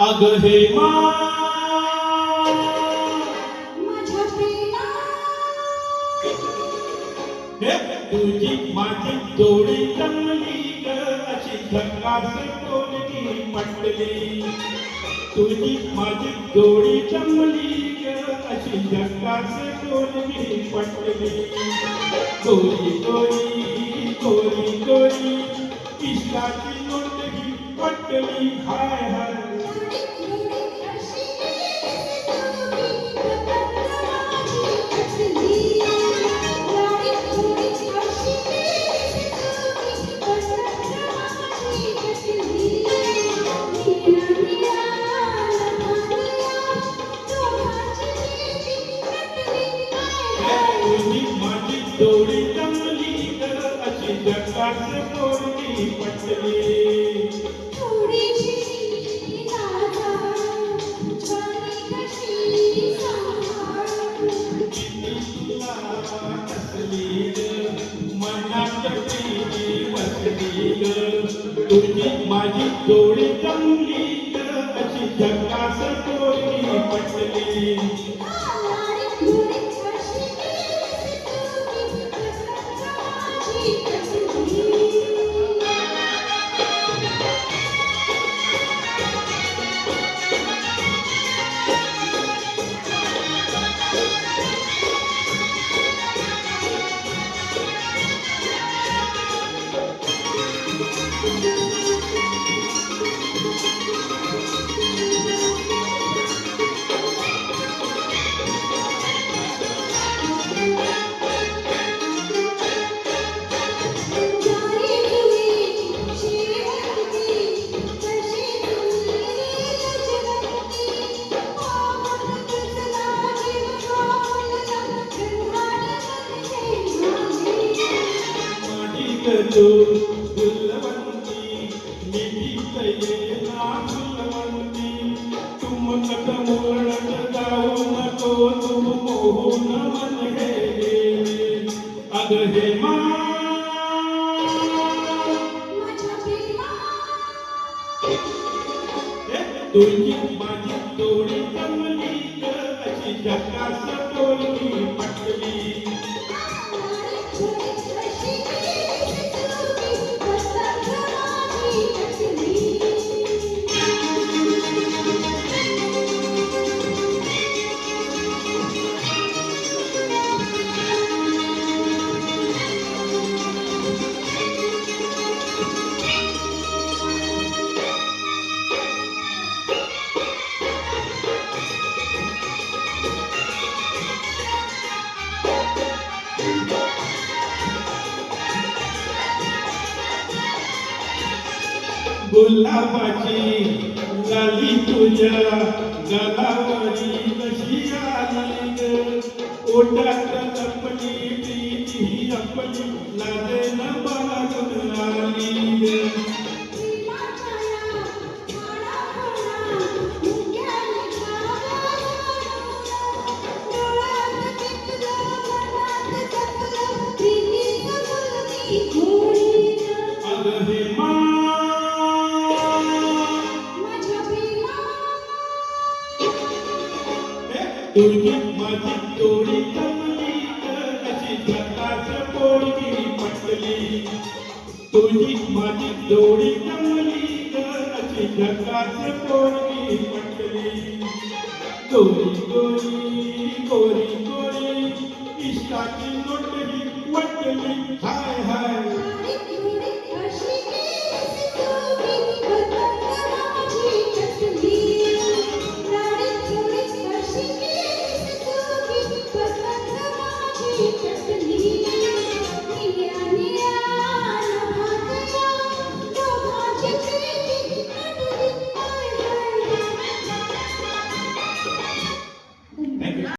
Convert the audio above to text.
अगं हेमा माझ्या प्रेमा हे तुझी माझी जोडी जमली ग अशी झकास टोलगी पटली तुझी माझी जोडी जमली ग अशी झकास टोलगी पटली गोरी गोरी गोरी गोरी इश्काची नोंदगी पटली हाय हाय माझी जोडी जमली ग अशी झकास टोलगी पटली थोडीशी नादान जाणी कशी सांभाळून तुझी माझी जोडी जमली अशी झकास टोलगी पटली गुलवंती निधीतये ना गुलवंती तुम कदमोळ जाऊ नको तुम मोहून मन गेले अगं हेमा माझ्या प्रेमा तुझी माझी जोडी जमली ग अशी झकास टोलगी पटली गुलाबाची लाली तुझ्या गलावरी कशी आली ग ओटात लपली प्रीती आपली लाजन बाळगून आली ग अगं हेमा तुझी माझी जोडी जमली अशी झकास टोलगी पटली तुझी माझी जोडी जमली अशी झकास टोलगी पटली गोरी गोरी गोरी गोरी इश्काची नोटगी पटली हाय हाय